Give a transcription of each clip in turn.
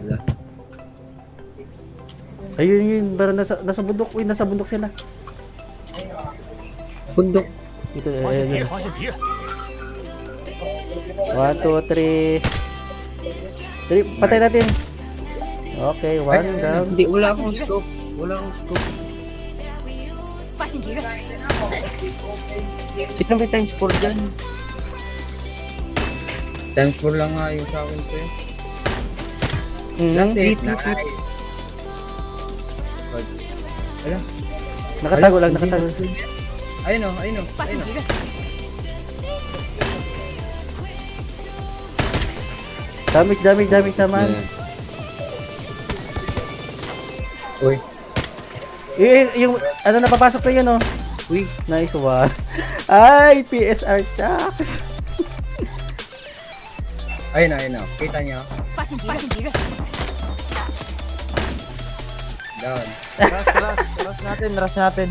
Wala. Ayun yun, parang nasa bundok. Uy, nasa bundok sila. Bundok. Ito, ayun. 1, 2, 3. 3, patay natin. Okay, 1 down. Hindi, wala akong scope. Wala akong scope. 发现敌人， Sino may times 4 dyan? Times 4 lang nga yung sa akin ko eh. Wait. Wala. Nakatago lang, nakatago. Ayun o, ayun o. 发现敌人， Damage naman. Uy. Yung, ano, napapasok na yun, oh. Uy. Nice one. Ay, PSR Chucks. Ayun o, ayun o. Kita niyo? 发现敌人， Down. Rush natin.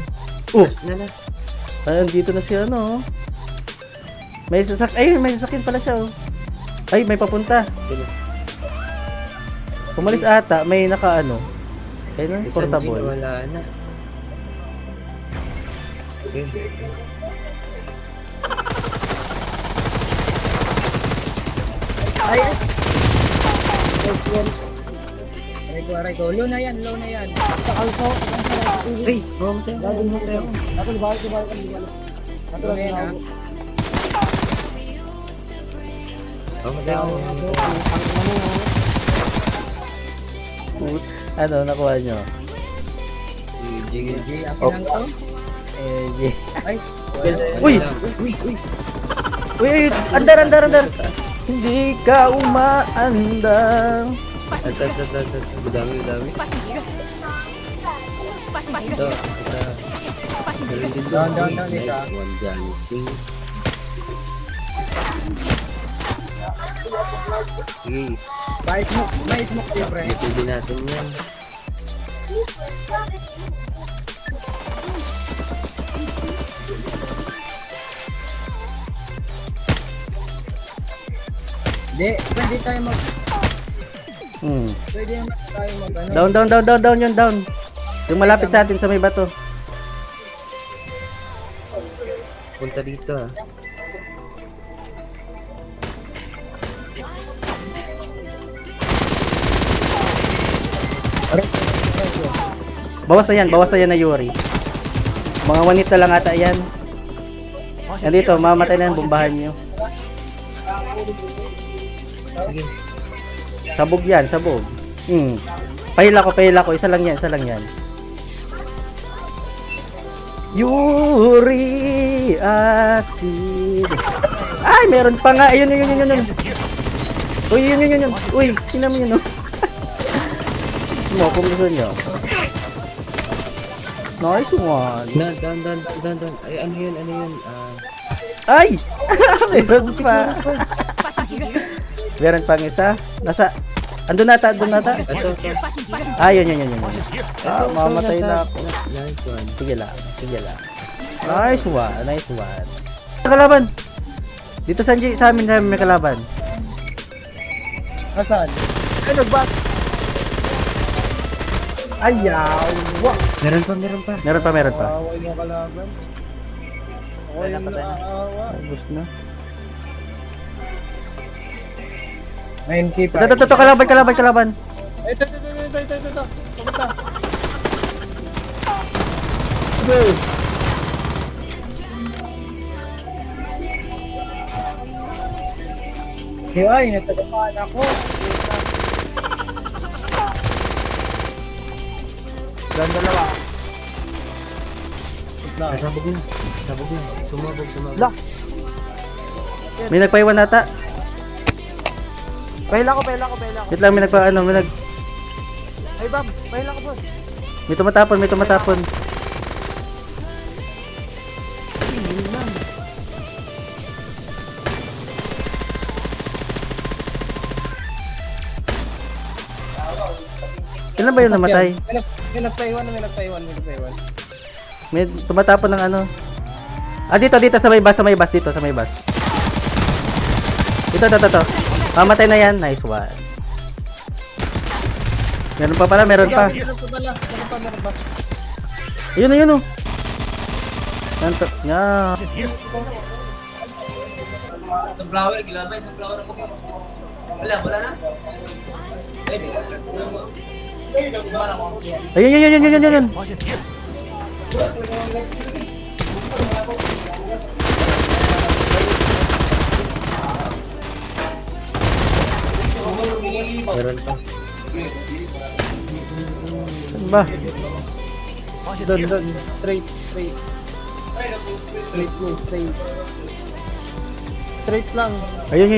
Oh, Nala. ayun, dito na siya, ano, oh. May sasakyan pala siya, oh. Ay, may papunta. Pumalis ata, may naka, ano. Ayun, Isang G, portable. wala na. Okay. Aray ko. Low na yan. Ay, wrong tayo. Low na yan, ha? Ano, nakuha nyo? GG, akin lang to. Ay, Uy! Uy! Uy, andar. Hindi ka umaandar. 发现敌人， Dami. 发现敌人，发现敌 Ito, 人， ito. 发现敌 Galing 人， din Down, doon. down, Nice isa. one, Johnny Sings. Sige, May smoke kayo, pre. ipili natin yan. Pwede tayo Hmm. pwede naman tayo ano. Down yun, down. Yung malapit sa atin sa may bato. Punta dito, ha. Bawas na yan na Yuri. Mga wanit na lang ata yan. Yan dito, mamatay na yan, bombahan nyo. Sige. Sabog yan, sabog. Pahila ko, isa lang yan. Yuri acid. Ay, meron pa nga. Ayun. Uy, yun. Uy, tingnan mo yun, oh. Smoke kung gusto nyo. Nice one. Down. Ay, ano yun? Ay! Meron pa. 发现敌人， Meron pang isa. Andun nata. Ito. 发现敌人， Ayun. Mamatay na ako. Nice one. Sige lang. Nice one. Kalaban. Dito Sanji, sa amin may kalaban. Nasaan? Ay, nag-back. Ayaw. Meron pa. Meron pa. Away mo kalaban. Ako yung naaawa. Ubus na. 9k pa. Ito, kalaban. Ito. Pumunta. Ay, natagapan ako. Dalawa. Sabog na. Sumabog. Lock. May nagpaiwan nata. Pahila ko. Wait lang, may Ay, Bam. Pahila ko, boss. may tumatapon. Ilan ba yung namatay? May nagpaiwan. May tumatapon ng ano. Dito sa may bus. Ito. Mamatay na yan. Nice one. Meron pa pala, meron pa. Meron pa pala. Meron pa. Ayun na yun oh. Nanto. Yeah. Sunflower, gilabay, sunflower ako. Wala na? Ayun. Meron pa. Saan ba? Doon. Straight. Straight lang. Ayun.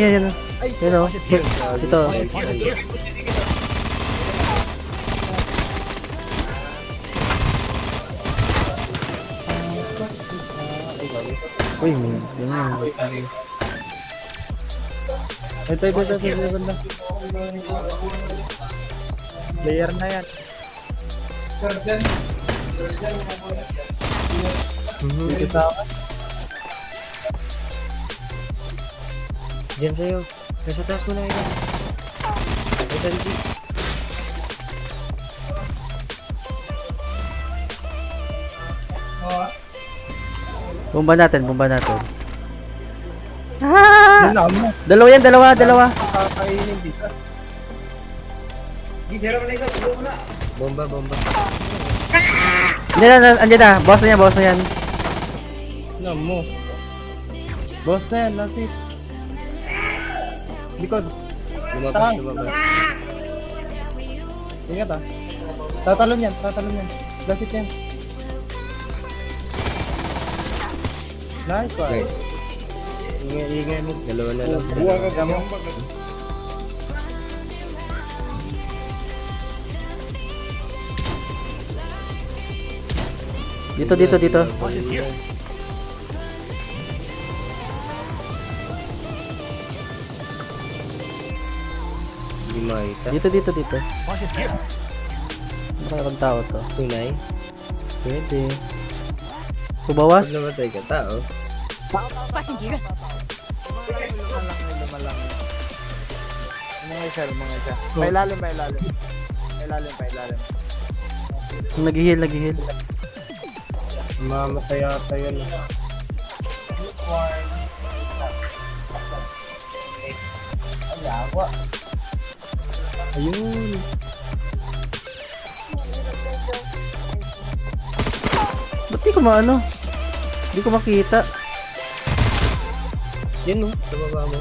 Ay, Ayun oh. Dito. Uy, yun yun. ito. Banda. Player na yan. Dito sa akin. Diyan sa'yo. Nasa taas mo na yan. SMG. Bomba natin. Yun na mo. Dalawa. Kakainin dito. Bomba. Andiyan na. Boss na yan. Yun na mo. Boss na yan. Last hit. Likod. Lumabas. Ingat ah. Tatalon yan. Last hit yan. Nice one. Nice. Ingay mo. Dalawa na lang. Buwa ka mo. Dito. Hindi makita. Dito. Maraming tao to. Tunay. Pwede. Subawas? Pag namatay ka, tao. 发现敌人， Lumalang. Mga isa. Pailalim. Nag-heal. Mamatay yata yun. Ayun. Ba't di ko maano? Di ko makita. Yan no, sa baba mo.